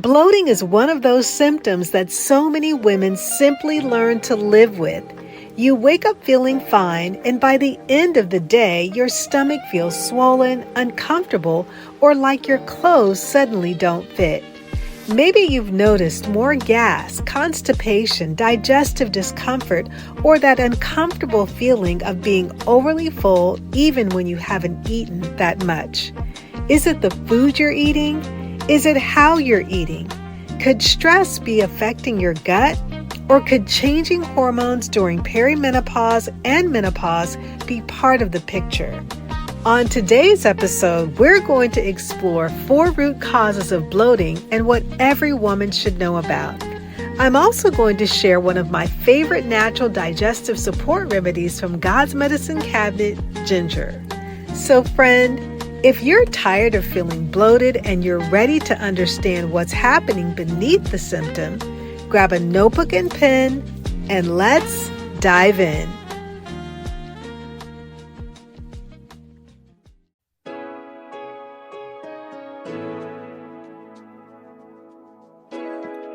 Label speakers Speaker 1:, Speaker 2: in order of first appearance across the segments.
Speaker 1: Bloating is one of those symptoms that so many women simply learn to live with. You wake up feeling fine, and by the end of the day, your stomach feels swollen, uncomfortable, or like your clothes suddenly don't fit. Maybe you've noticed more gas, constipation, digestive discomfort, or that uncomfortable feeling of being overly full even when you haven't eaten that much. Is it the food you're eating? Is it how you're eating? Could stress be affecting your gut? Or could changing hormones during perimenopause and menopause be part of the picture? On today's episode, we're going to explore 4 root causes of bloating and what every woman should know about. I'm also going to share one of my favorite natural digestive support remedies from God's medicine cabinet, ginger. So friend, if you're tired of feeling bloated and you're ready to understand what's happening beneath the symptom, grab a notebook and pen and let's dive in.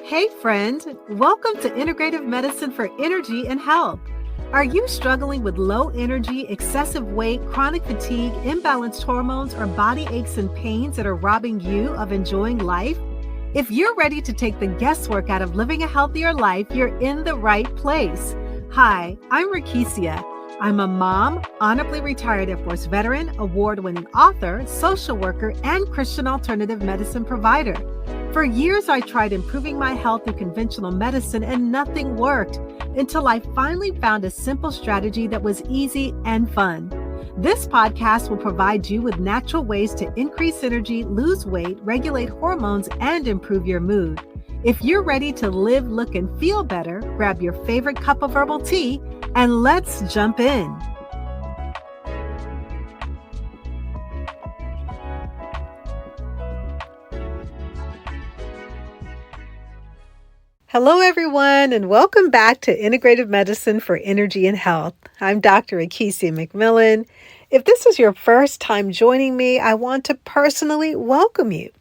Speaker 1: Hey friend, welcome to Integrative Medicine for Energy and Health. Are you struggling with low energy, excessive weight, chronic fatigue, imbalanced hormones, or body aches and pains that are robbing you of enjoying life? If you're ready to take the guesswork out of living a healthier life, you're in the right place. Hi, I'm Rekishia. I'm a mom, honorably retired Air Force veteran, award-winning author, social worker, and Christian alternative medicine provider. For years, I tried improving my health through conventional medicine and nothing worked until I finally found a simple strategy that was easy and fun. This podcast will provide you with natural ways to increase energy, lose weight, regulate hormones, and improve your mood. If you're ready to live, look, and feel better, grab your favorite cup of herbal tea and let's jump in. Hello, everyone, and welcome back to Integrative Medicine for Energy and Health. I'm Dr. Rekishia McMillan. If this is your first time joining me, I want to personally welcome you.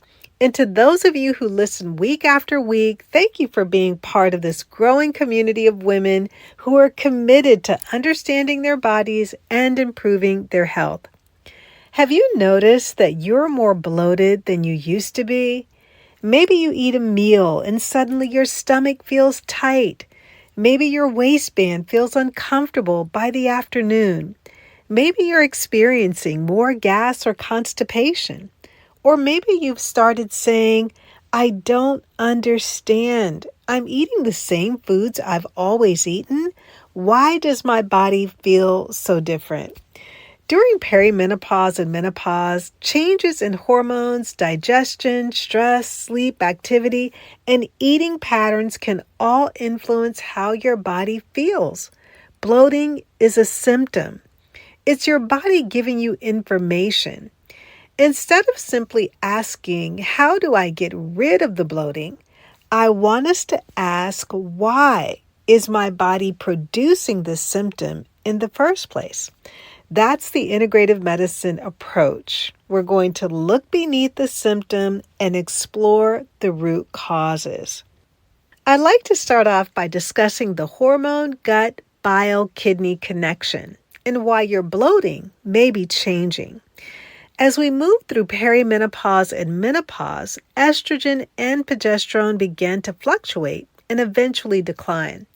Speaker 1: And to those of you who listen week after week, thank you for being part of this growing community of women who are committed to understanding their bodies and improving their health. Have you noticed that you're more bloated than you used to be? Maybe you eat a meal and suddenly your stomach feels tight. Maybe your waistband feels uncomfortable by the afternoon. Maybe you're experiencing more gas or constipation. Or maybe you've started saying, I don't understand. I'm eating the same foods I've always eaten. Why does my body feel so different? During perimenopause and menopause, changes in hormones, digestion, stress, sleep, activity, and eating patterns can all influence how your body feels. Bloating is a symptom. It's your body giving you information. Instead of simply asking, how do I get rid of the bloating? I want us to ask, why is my body producing this symptom in the first place? That's the integrative medicine approach. We're going to look beneath the symptom and explore the root causes. I'd like to start off by discussing the hormone, gut, bile, kidney connection and why your bloating may be changing. As we move through perimenopause and menopause, estrogen and progesterone begin to fluctuate and eventually decline.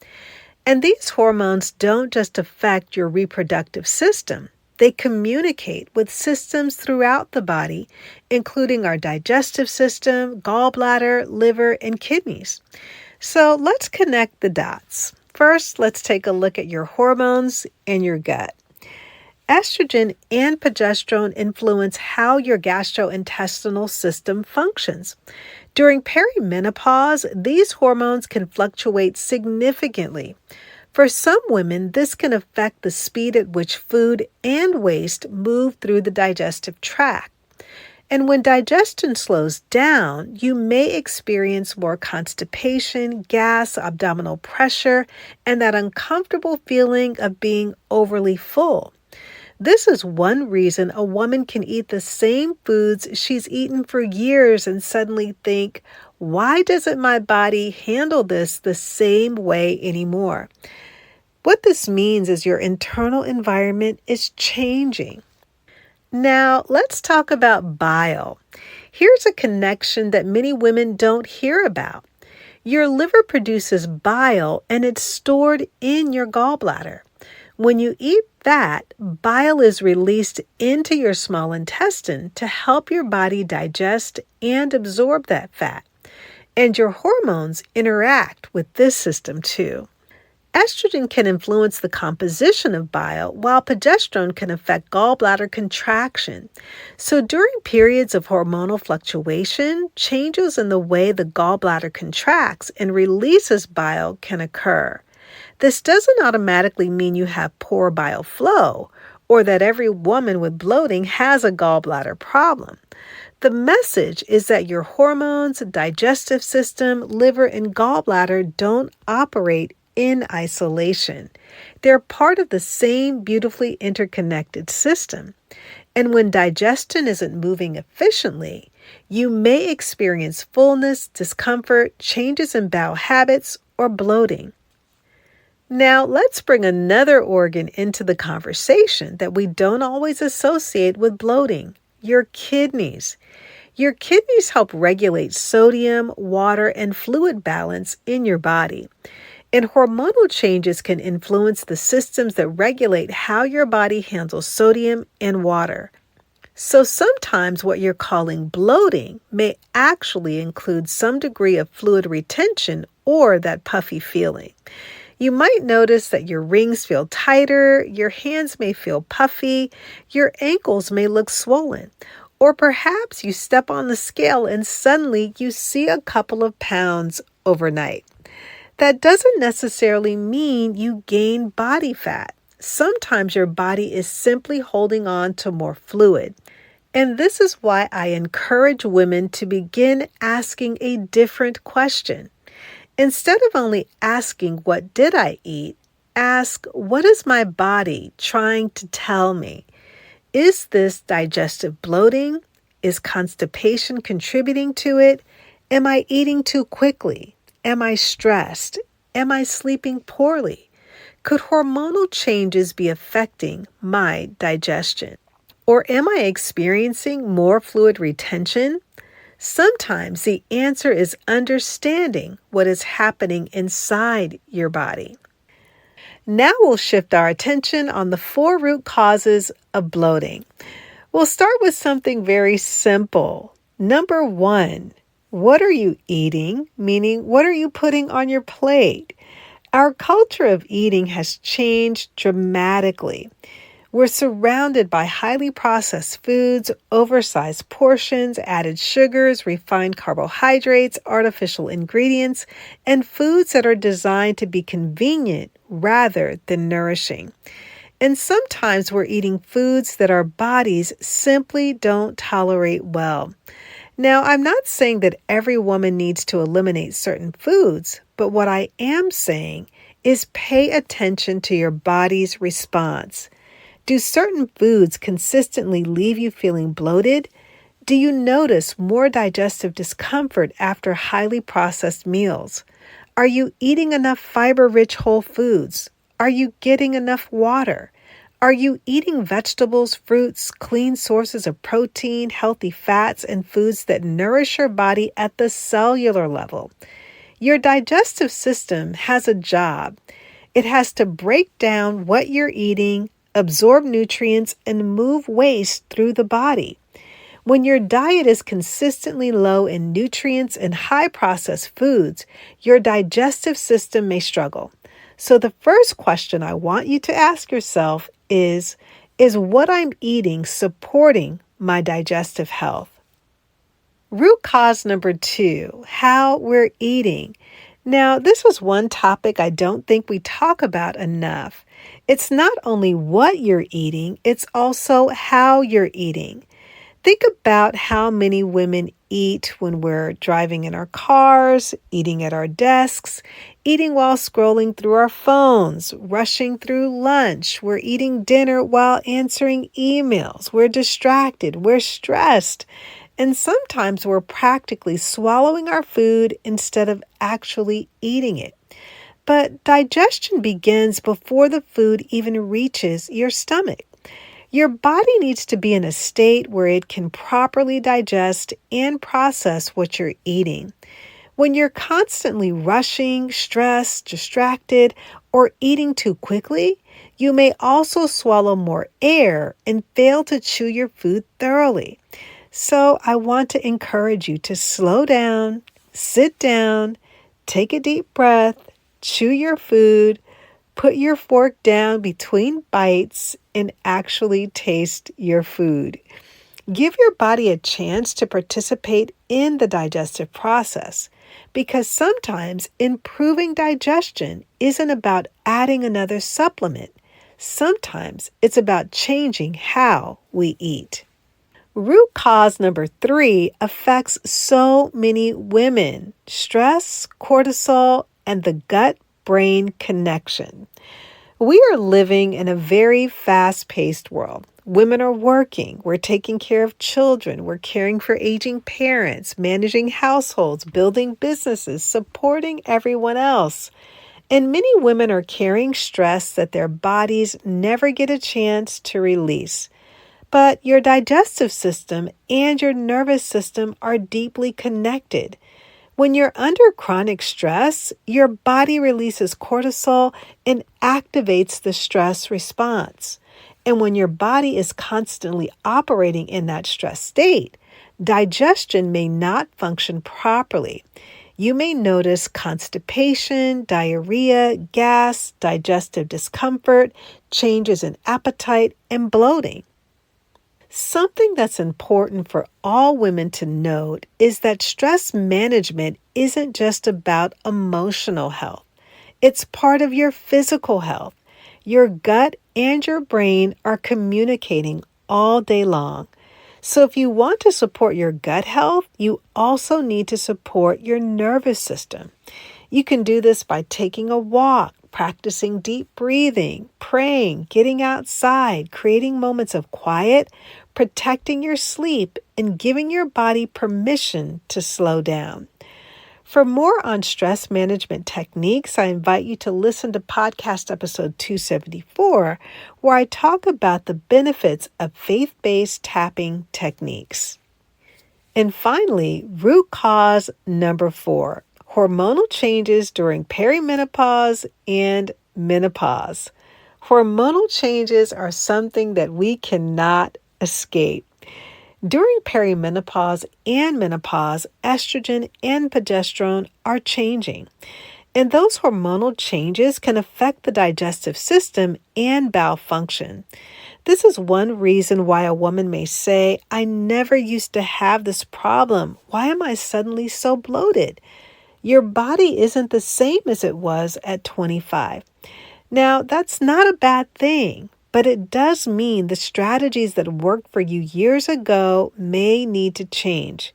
Speaker 1: And these hormones don't just affect your reproductive system. They communicate with systems throughout the body, including our digestive system, gallbladder, liver, and kidneys. So let's connect the dots. First, let's take a look at your hormones and your gut. Estrogen and progesterone influence how your gastrointestinal system functions. During perimenopause, these hormones can fluctuate significantly. For some women, this can affect the speed at which food and waste move through the digestive tract. And when digestion slows down, you may experience more constipation, gas, abdominal pressure, and that uncomfortable feeling of being overly full. This is one reason a woman can eat the same foods she's eaten for years and suddenly think, Why doesn't my body handle this the same way anymore? What this means is your internal environment is changing. Now, let's talk about bile. Here's a connection that many women don't hear about. Your liver produces bile and it's stored in your gallbladder. When you eat fat, bile is released into your small intestine to help your body digest and absorb that fat. And your hormones interact with this system too. Estrogen can influence the composition of bile, while progesterone can affect gallbladder contraction. So during periods of hormonal fluctuation, changes in the way the gallbladder contracts and releases bile can occur. This doesn't automatically mean you have poor bile flow or that every woman with bloating has a gallbladder problem. The message is that your hormones, digestive system, liver, and gallbladder don't operate in isolation. They're part of the same beautifully interconnected system. And when digestion isn't moving efficiently, you may experience fullness, discomfort, changes in bowel habits, or bloating. Now, let's bring another organ into the conversation that we don't always associate with bloating: your kidneys. Your kidneys help regulate sodium, water, and fluid balance in your body. And hormonal changes can influence the systems that regulate how your body handles sodium and water. So sometimes what you're calling bloating may actually include some degree of fluid retention or that puffy feeling. You might notice that your rings feel tighter, your hands may feel puffy, your ankles may look swollen, or perhaps you step on the scale and suddenly you see a couple of pounds overnight. That doesn't necessarily mean you gain body fat. Sometimes your body is simply holding on to more fluid. And this is why I encourage women to begin asking a different question. Instead of only asking, "What did I eat?" ask, "What is my body trying to tell me?" Is this digestive bloating? Is constipation contributing to it? Am I eating too quickly? Am I stressed? Am I sleeping poorly? Could hormonal changes be affecting my digestion? Or am I experiencing more fluid retention? Sometimes the answer is understanding what is happening inside your body. Now we'll shift our attention on the 4 root causes of bloating. We'll start with something very simple. Number 1. What are you eating? Meaning, what are you putting on your plate? Our culture of eating has changed dramatically. We're surrounded by highly processed foods, oversized portions, added sugars, refined carbohydrates, artificial ingredients, and foods that are designed to be convenient rather than nourishing. And sometimes we're eating foods that our bodies simply don't tolerate well. Now, I'm not saying that every woman needs to eliminate certain foods, but what I am saying is pay attention to your body's response. Do certain foods consistently leave you feeling bloated? Do you notice more digestive discomfort after highly processed meals? Are you eating enough fiber-rich whole foods? Are you getting enough water? Are you eating vegetables, fruits, clean sources of protein, healthy fats, and foods that nourish your body at the cellular level? Your digestive system has a job. It has to break down what you're eating, absorb nutrients, and move waste through the body. When your diet is consistently low in nutrients and high processed foods, your digestive system may struggle. So the first question I want you to ask yourself is what I'm eating supporting my digestive health? Root cause number 2, how we're eating. Now, this is one topic I don't think we talk about enough. It's not only what you're eating, it's also how you're eating. Think about how many women eat when we're driving in our cars, eating at our desks, eating while scrolling through our phones, rushing through lunch. We're eating dinner while answering emails. We're distracted. We're stressed. And sometimes we're practically swallowing our food instead of actually eating it. But digestion begins before the food even reaches your stomach. Your body needs to be in a state where it can properly digest and process what you're eating. When you're constantly rushing, stressed, distracted, or eating too quickly, you may also swallow more air and fail to chew your food thoroughly. So I want to encourage you to slow down, sit down, take a deep breath, chew your food, put your fork down between bites, and actually taste your food. Give your body a chance to participate in the digestive process, because sometimes improving digestion isn't about adding another supplement. Sometimes it's about changing how we eat. Root cause number 3 affects so many women: stress, cortisol, and the gut-brain connection. We are living in a very fast-paced world. Women are working, we're taking care of children, we're caring for aging parents, managing households, building businesses, supporting everyone else. And many women are carrying stress that their bodies never get a chance to release. But your digestive system and your nervous system are deeply connected. When you're under chronic stress, your body releases cortisol and activates the stress response. And when your body is constantly operating in that stress state, digestion may not function properly. You may notice constipation, diarrhea, gas, digestive discomfort, changes in appetite, and bloating. Something that's important for all women to note is that stress management isn't just about emotional health. It's part of your physical health. Your gut and your brain are communicating all day long. So if you want to support your gut health, you also need to support your nervous system. You can do this by taking a walk, practicing deep breathing, praying, getting outside, creating moments of quiet, protecting your sleep, and giving your body permission to slow down. For more on stress management techniques, I invite you to listen to podcast episode 274, where I talk about the benefits of faith-based tapping techniques. And finally, root cause number 4, hormonal changes during perimenopause and menopause. Hormonal changes are something that we cannot escape. During perimenopause and menopause, estrogen and progesterone are changing. And those hormonal changes can affect the digestive system and bowel function. This is one reason why a woman may say, "I never used to have this problem. Why am I suddenly so bloated?" Your body isn't the same as it was at 25. Now, that's not a bad thing, but it does mean the strategies that worked for you years ago may need to change.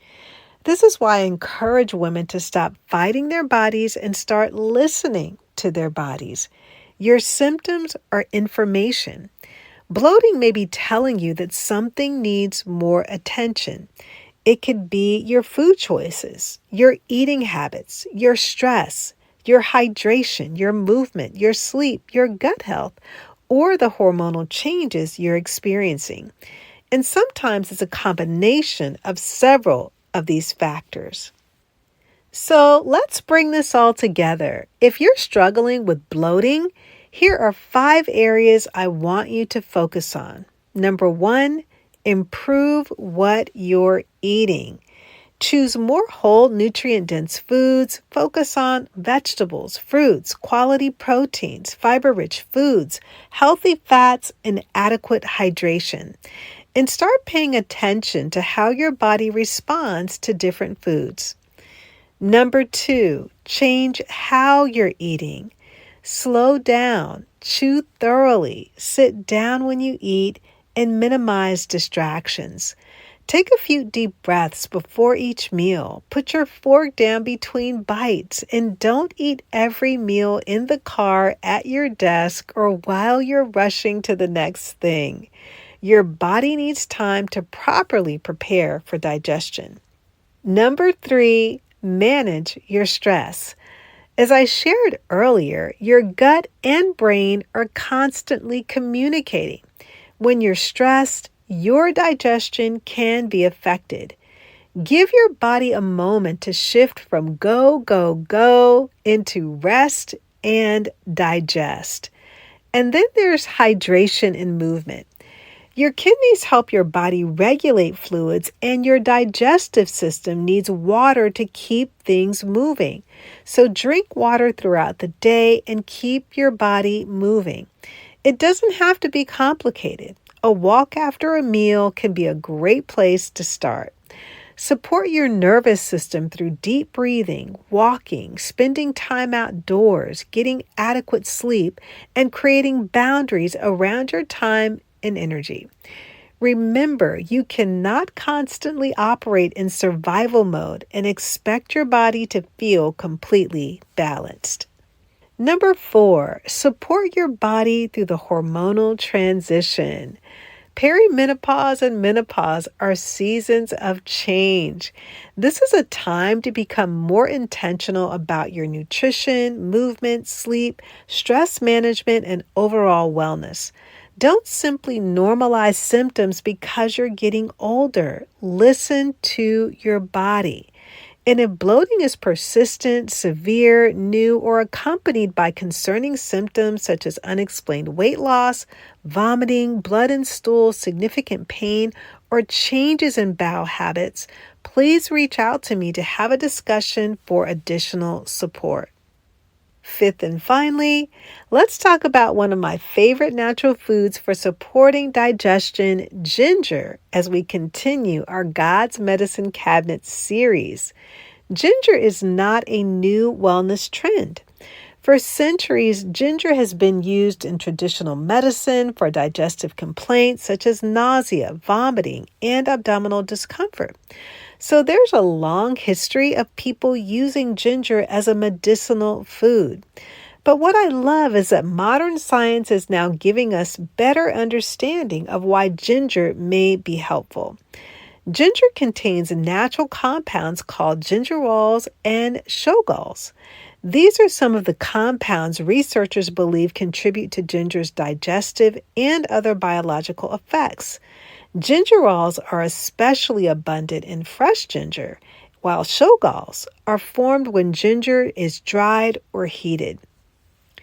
Speaker 1: This is why I encourage women to stop fighting their bodies and start listening to their bodies. Your symptoms are information. Bloating may be telling you that something needs more attention. It could be your food choices, your eating habits, your stress, your hydration, your movement, your sleep, your gut health, or the hormonal changes you're experiencing. And sometimes it's a combination of several of these factors. So let's bring this all together. If you're struggling with bloating, here are 5 areas I want you to focus on. Number 1, improve what you're eating. Choose more whole, nutrient-dense foods. Focus on vegetables, fruits, quality proteins, fiber-rich foods, healthy fats, and adequate hydration. And start paying attention to how your body responds to different foods. Number 2, change how you're eating. Slow down, chew thoroughly, sit down when you eat, and minimize distractions. Take a few deep breaths before each meal. Put your fork down between bites, and don't eat every meal in the car, at your desk, or while you're rushing to the next thing. Your body needs time to properly prepare for digestion. Number 3, manage your stress. As I shared earlier, your gut and brain are constantly communicating. When you're stressed, your digestion can be affected. Give your body a moment to shift from go, go, go into rest and digest. And then there's hydration and movement. Your kidneys help your body regulate fluids, and your digestive system needs water to keep things moving. So drink water throughout the day and keep your body moving. It doesn't have to be complicated. A walk after a meal can be a great place to start. Support your nervous system through deep breathing, walking, spending time outdoors, getting adequate sleep, and creating boundaries around your time and energy. Remember, you cannot constantly operate in survival mode and expect your body to feel completely balanced. Number 4, support your body through the hormonal transition. Perimenopause and menopause are seasons of change. This is a time to become more intentional about your nutrition, movement, sleep, stress management, and overall wellness. Don't simply normalize symptoms because you're getting older. Listen to your body. And if bloating is persistent, severe, new, or accompanied by concerning symptoms such as unexplained weight loss, vomiting, blood and stool, significant pain, or changes in bowel habits, please reach out to me to have a discussion for additional support. 5th and finally, let's talk about one of my favorite natural foods for supporting digestion, ginger, as we continue our God's Medicine Cabinet series. Ginger is not a new wellness trend. For centuries, ginger has been used in traditional medicine for digestive complaints such as nausea, vomiting, and abdominal discomfort. So there's a long history of people using ginger as a medicinal food. But what I love is that modern science is now giving us better understanding of why ginger may be helpful. Ginger contains natural compounds called gingerols and shogaols. These are some of the compounds researchers believe contribute to ginger's digestive and other biological effects. Gingerols are especially abundant in fresh ginger, while shogaols are formed when ginger is dried or heated.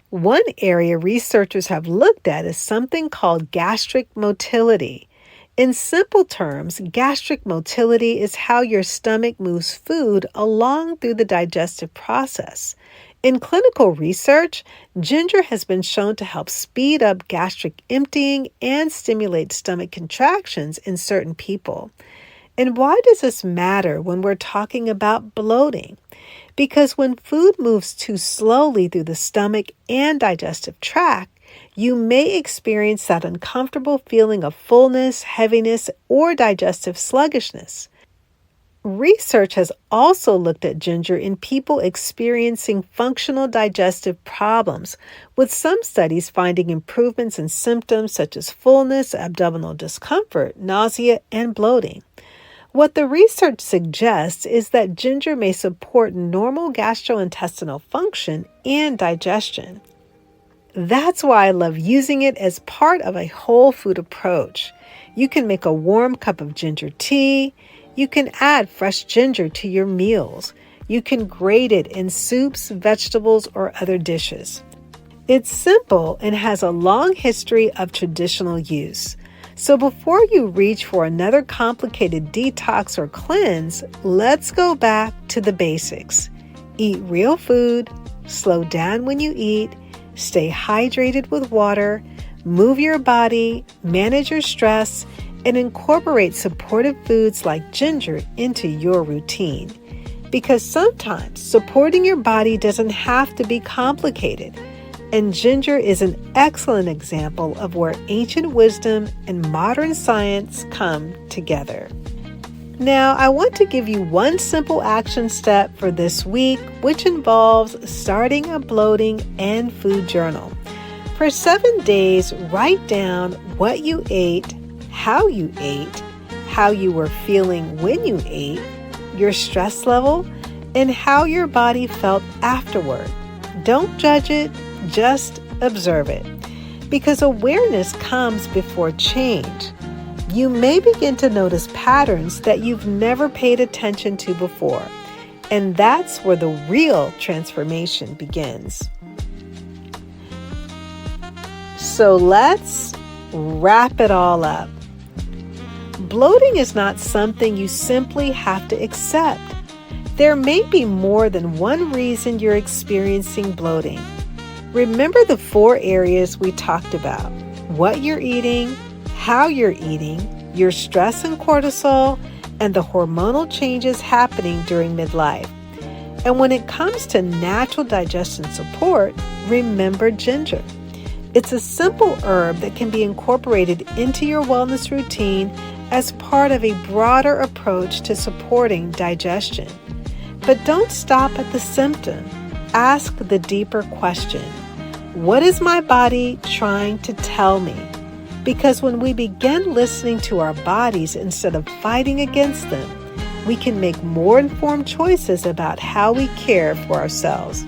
Speaker 1: One area researchers have looked at is something called gastric motility. In simple terms, gastric motility is how your stomach moves food along through the digestive process. In clinical research, ginger has been shown to help speed up gastric emptying and stimulate stomach contractions in certain people. And why does this matter when we're talking about bloating? Because when food moves too slowly through the stomach and digestive tract, you may experience that uncomfortable feeling of fullness, heaviness, or digestive sluggishness. Research has also looked at ginger in people experiencing functional digestive problems, with some studies finding improvements in symptoms such as fullness, abdominal discomfort, nausea, and bloating. What the research suggests is that ginger may support normal gastrointestinal function and digestion. That's why I love using it as part of a whole food approach. You can make a warm cup of ginger tea. You can add fresh ginger to your meals. You can grate it in soups, vegetables, or other dishes. It's simple and has a long history of traditional use. So before you reach for another complicated detox or cleanse, let's go back to the basics. Eat real food, slow down when you eat, stay hydrated with water, move your body, manage your stress, and incorporate supportive foods like ginger into your routine. Because sometimes supporting your body doesn't have to be complicated. And ginger is an excellent example of where ancient wisdom and modern science come together. Now, I want to give you one simple action step for this week, which involves starting a bloating and food journal. For 7 days, write down what you ate, how you ate, how you were feeling when you ate, your stress level, and how your body felt afterward. Don't judge it, just observe it. Because awareness comes before change. You may begin to notice patterns that you've never paid attention to before. And that's where the real transformation begins. So let's wrap it all up. Bloating is not something you simply have to accept. There may be more than one reason you're experiencing bloating. Remember the 4 areas we talked about: what you're eating, how you're eating, your stress and cortisol, and the hormonal changes happening during midlife. And when it comes to natural digestion support, remember ginger. It's a simple herb that can be incorporated into your wellness routine as part of a broader approach to supporting digestion. But don't stop at the symptom. Ask the deeper question. What is my body trying to tell me? Because when we begin listening to our bodies instead of fighting against them, we can make more informed choices about how we care for ourselves.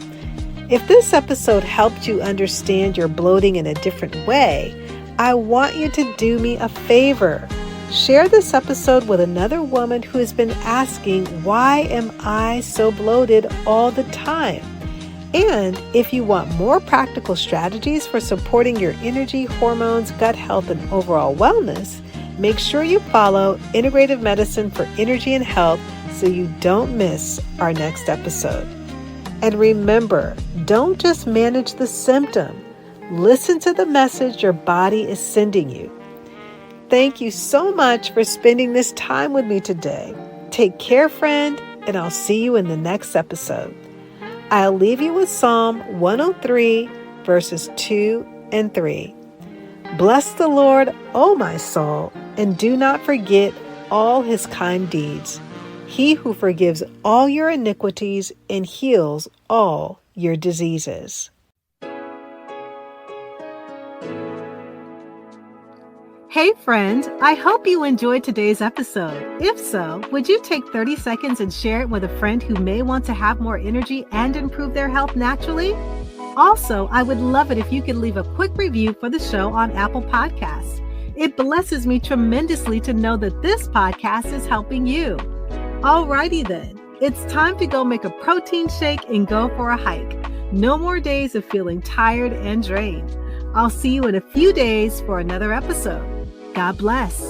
Speaker 1: If this episode helped you understand your bloating in a different way, I want you to do me a favor. Share this episode with another woman who has been asking, why am I so bloated all the time? And if you want more practical strategies for supporting your energy, hormones, gut health, and overall wellness, make sure you follow Integrative Medicine for Energy and Health so you don't miss our next episode. And remember, don't just manage the symptom. Listen to the message your body is sending you. Thank you so much for spending this time with me today. Take care, friend, and I'll see you in the next episode. I'll leave you with Psalm 103, verses 2 and 3. Bless the Lord, O my soul, and do not forget all his kind deeds. He who forgives all your iniquities and heals all your diseases. Hey friend, I hope you enjoyed today's episode. If so, would you take 30 seconds and share it with a friend who may want to have more energy and improve their health naturally? Also, I would love it if you could leave a quick review for the show on Apple Podcasts. It blesses me tremendously to know that this podcast is helping you. Alrighty then, it's time to go make a protein shake and go for a hike. No more days of feeling tired and drained. I'll see you in a few days for another episode. God bless.